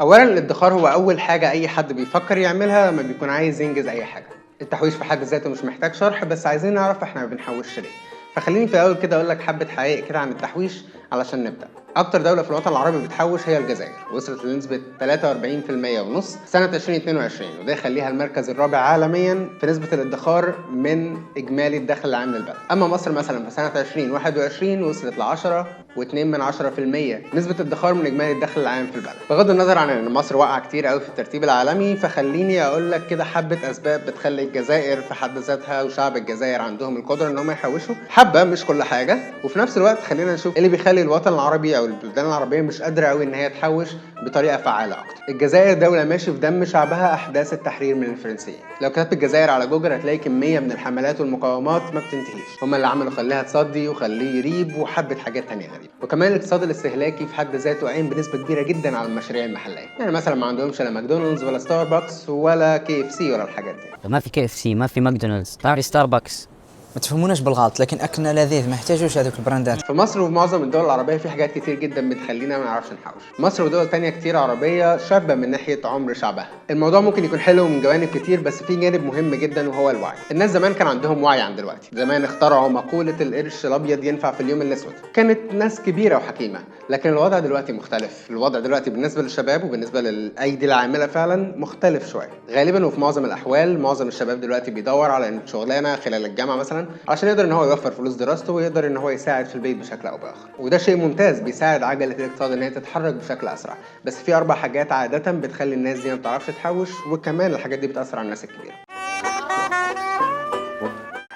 أولًا الادخار هو أول حاجة أي حد بيفكر يعملها لمّا بيكون عايز ينجز أي حاجة. التحويش في حد ذاته مش محتاج شرح، بس عايزين نعرف إحنا ما بنحوّش ليه. فخلّيني في الأول كده أقول لك حبّة حقايق كده عن التحويش علشان نبدأ. أكتر دولة في الوطن العربي بتحوّش هي الجزائر، وصلت لنسبة 43.5% سنة 2022، وده يخلّيها المركز الرابع عالميًا في نسبة الادخار من إجمالي الدخل العام للبلد. أمّا مصر مثلًا في سنة 2021 وصلت ل10.2% نسبة ادخار من إجمالي الدخل العام في البلد. بغض النظر عن إن مصر واقعة كتير أوي في الترتيب العالمي، فخلّيني أقول لك كده حبّة أسباب بتخلّي الجزائر في حد ذاتها وشعب الجزائر عندهم القدرة إن هم يحوّشوا، حبّة مش كل حاجة، وفي نفس الوقت خلّينا نشوف إيه اللي بيخلّي الوطن العربي أو البلدان العربية مش قادرة أوي إن هي تحوّش بطريقة فعّالة أكتر. الجزائر دولة ماشي في دم شعبها أحداث التحرير من الفرنسيين. لو كتبت الجزائر على جوجل هتلاقي كمية من الحملات والمقاومات ما بتنتهيش. هم اللي عملوا خلّيها تصدّي وخلّيه يريب وحبّة حاجات تانية غريبة. وكمان الاقتصاد الاستهلاكي في حد ذاته قايم بنسبة كبيرة جدًا على المشاريع المحلية. يعني مثلًا ما عندهمش لا ماكدونالدز ولا ستاربكس ولا KFC ولا الحاجات دي. ما في KFC، ما في ماكدونالدز، طاري ستاربكس. ما تفهموناش بالغلط، لكن اكلنا لذيذ، ما يحتاجوش هذوك البراندات. في مصر وفي معظم الدول العربية في حاجات كتير جدًا بتخلّينا ما نعرفش نحوّش. مصر ودول تانية كتير عربية شابة من ناحية عمر شعبها. الموضوع ممكن يكون حلو من جوانب كتير، بس في جانب مهم جدًا وهو الوعي. الناس زمان كان عندهم وعي عن دلوقتي. زمان اخترعوا مقولة القرش الأبيض ينفع في اليوم الأسود. كانت ناس كبيرة وحكيمة، لكن الوضع دلوقتي مختلف. الوضع دلوقتي بالنسبة للشباب وبالنسبة للأيدي العاملة فعلًا مختلف شوية. غالبًا وفي معظم الأحوال معظم الشباب دلوقتي بيدوّر على شغلانة خلال الجامعة مثلًا، عشان يقدر إن هو يوفّر فلوس دراسته ويقدر إن هو يساعد في البيت بشكل أو بآخر. وده شيء ممتاز بيساعد عجلة الاقتصاد إن هي تتحرك بشكل أسرع. بس في 4 حاجات عادةً بتخلّي الناس دي ما بتعرفش تحوّش، وكمان الحاجات دي بتأثّر على الناس الكبيرة.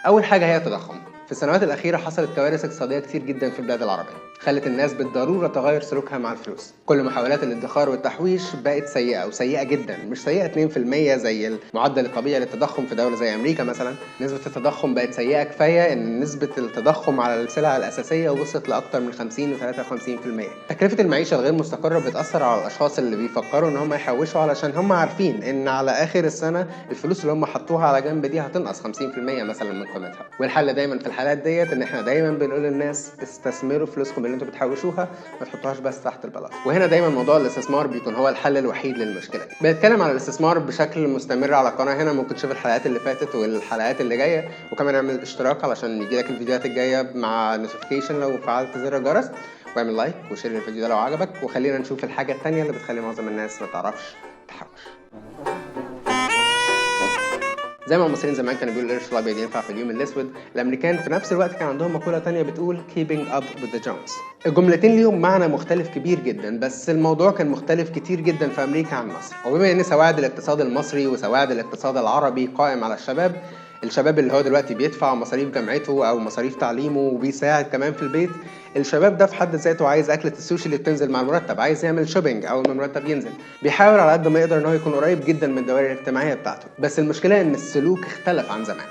أول حاجة هي التضخم. في السنوات الأخيرة حصلت كوارث اقتصادية كتير جدا في البلاد العربية، خلت الناس بالضرورة تغير سلوكها مع الفلوس. كل محاولات الادخار والتحويش بقت سيئة وسيئة جدا، مش سيئة 2% زي المعدل الطبيعي للتضخم في دولة زي أمريكا مثلا. نسبة التضخم بقت سيئة كفاية إن نسبة التضخم على السلع الأساسية وصلت لأكتر من 50 و 53%. تكلفة المعيشة الغير مستقرة بتأثر على الأشخاص اللي بيفكروا إن هم يحوشوا، علشان هم عارفين إن على آخر السنة الفلوس اللي هم حطوها على جنب دي هتنقص 50% مثلا من قيمتها. والحل دايما في الحالات ديت ان احنا دايما بنقول للناس استثمروا فلوسكم اللي انتوا بتحوشوها، ما تحطوهاش بس تحت البلاط. وهنا دايما موضوع الاستثمار بيكون هو الحل الوحيد للمشكله دي. بنتكلم عن الاستثمار بشكل مستمر على القناه هنا، ممكن تشوف الحلقات اللي فاتت والحلقات اللي جايه، وكمان اعمل اشتراك علشان يجيلك الفيديوهات الجايه مع نوتيفيكيشن لو فعلت زر الجرس، واعمل لايك وشير الفيديو ده لو عجبك. وخلينا نشوف الحاجه التانيه اللي بتخلي معظم الناس ما تعرفش تحوش. زي ما المصريين زمان كانوا بيقولوا القرش الابيض ينفع في اليوم الاسود، الامريكان في نفس الوقت كان عندهم مقوله تانية بتقول keeping up with the Jones. الجملتين ليهم معنى مختلف كبير جدا، بس الموضوع كان مختلف كتير جدا في امريكا عن مصر. وبما ان سواعد الاقتصاد المصري وسواعد الاقتصاد العربي قائم على الشباب اللي هو دلوقتي بيدفع مصاريف جامعته او مصاريف تعليمه وبيساعد كمان في البيت، الشباب ده في حد ذاته عايز اكله السوشي اللي بتنزل مع المرتب، عايز يعمل شوبينج اول ما المرتب ينزل، بيحاول على قد ما يقدر ان هو يكون قريب جدا من الدوائر الاجتماعيه بتاعته. بس المشكله ان السلوك اختلف عن زمان.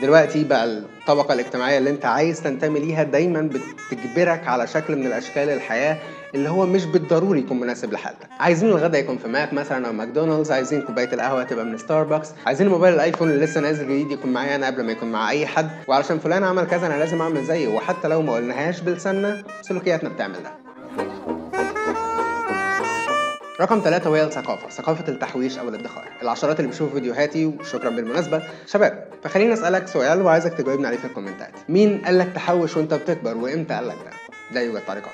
دلوقتي بقى الطبقة الاجتماعية اللي انت عايز تنتمي ليها دايما بتجبرك على شكل من الاشكال الحياة اللي هو مش بالضروري يكون مناسب لحالتك. عايزين الغدا يكون في ماك مثلا او ماكدونالدز، عايزين كوباية القهوة تبقى من ستاربكس، عايزين موبايل الايفون اللي لسه نازل جديد يكون معايا انا قبل ما يكون مع اي حد، وعلشان فلان عمل كذا انا لازم اعمل زيه. وحتى لو ما قلناهاش بلساننا سلوكياتنا بتعمل ده. رقم 3 وهي الثقافة، ثقافة التحويش أو الادخار. العشرات اللي بيشوفوا فيديوهاتي، وشكرا بالمناسبة، شباب. فخليني أسألك سؤال وعايزك تجاوبني عليه في الكومنتات. مين قالك تحوش وأنت بتكبر، وإمتى قالك ده؟ لا يوجد تعليقات.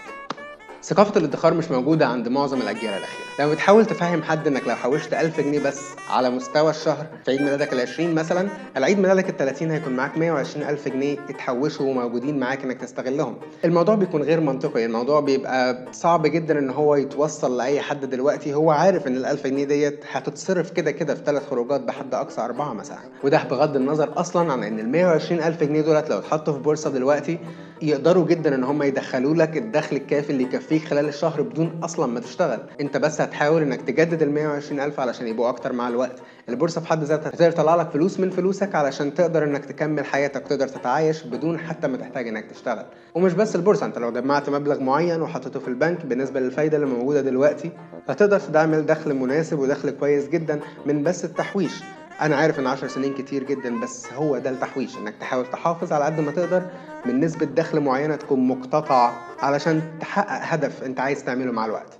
ثقافة الادخار مش موجودة عند معظم الأجيال الأخيرة. لما بتحاول تفهم حد إنك لو حوشت 1000 جنيه بس على مستوى الشهر في عيد ميلادك ال20 مثلا، على عيد ميلادك ال30 هيكون معاك 120,000 جنيه اتحوشوا وموجودين معاك إنك تستغلهم. الموضوع بيكون غير منطقي، الموضوع بيبقى صعب جدا إن هو يتوصل لأي حد دلوقتي هو عارف إن ال1000 جنيه ديت هتتصرف كده كده في 3 خروجات بحد أقصى 4 مثلا. وده بغض النظر أصلا عن إن ال120,000 جنيه دولت لو اتحطوا في بورصة دلوقتي يقدروا جدا ان هم يدخلوا لك الدخل الكافي اللي يكفيك خلال الشهر بدون اصلا ما تشتغل. انت بس هتحاول انك تجدد ال 120,000 علشان يبقوا اكتر مع الوقت. البورصه في حد ذاتها هتقدر تطلع لك فلوس من فلوسك علشان تقدر انك تكمل حياتك، تقدر تتعايش بدون حتى ما تحتاج انك تشتغل. ومش بس البورصه، انت لو جمعت مبلغ معين وحطيته في البنك بالنسبه للفايده اللي موجوده دلوقتي هتقدر تعمل دخل مناسب ودخل كويس جدا من بس التحويش. انا عارف ان 10 سنين كتير جدا، بس هو ده التحويش، انك تحاول تحافظ على قد ما تقدر من نسبة دخل معينة تكون مقتطعة علشان تحقق هدف انت عايز تعمله مع الوقت.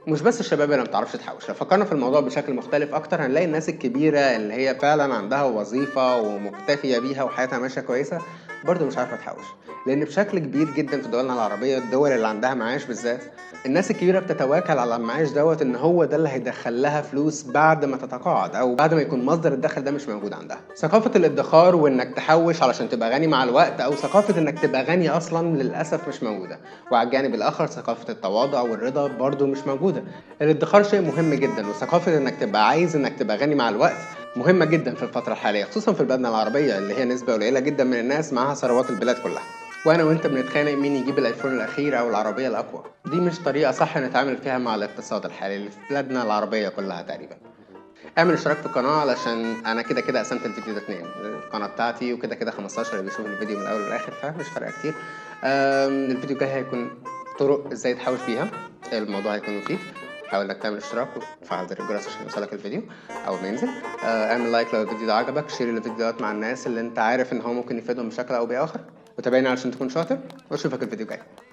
مش بس الشباب اللي ما بتعرفش تحوش، لو فكرنا في الموضوع بشكل مختلف اكتر هنلاقي الناس الكبيره اللي هي فعلا عندها وظيفه ومكتفيه بيها وحياتها ماشيه كويسه برضه مش عارفه تحوش، لان بشكل كبير جدا في دولنا العربيه، الدول اللي عندها معاش بالذات، الناس الكبيره بتتواكل على المعاش دوت ان هو ده اللي هيدخل لها فلوس بعد ما تتقاعد او بعد ما يكون مصدر الدخل ده مش موجود عندها. ثقافه الادخار وانك تحوش علشان تبقى غني مع الوقت، او ثقافه انك تبقى غني اصلا، للاسف مش موجوده. وعلى الجانب الاخر ثقافه التواضع والرضا برضه مش موجوده. الادخار شيء مهم جدا، وثقافه انك تبقى عايز انك تبقى غني مع الوقت مهمه جدا في الفتره الحاليه، خصوصا في بلادنا العربيه اللي هي نسبه قليله جدا من الناس معاها ثروات البلاد كلها. وانا وانت بنتخانق مين يجيب الايفون الاخير او العربيه الاقوى. دي مش طريقه صح نتعامل فيها مع الاقتصاد الحالي اللي في بلادنا العربيه كلها تقريبا. اعمل اشتراك في القناه علشان انا كده قسمت الفيديو ده 2، القناه بتاعتي وكده 15 اللي بيشوف الفيديو من الاول للاخر، فمش فارقه كتير. الفيديو الجاي هيكون طرق ازاي تحوش بيها، الموضوع هيكون مفيد. حاول انك تعمل اشتراك وتفعل زر الجرس عشان يوصلك الفيديو اول ما ينزل. اعمل لايك لو الفيديو ده عجبك، شير الفيديو ده مع الناس اللي انت عارف ان هو ممكن يفيدهم بشكل او باخر، وتابعني علشان تكون شاطر، واشوفك الفيديو الجاي.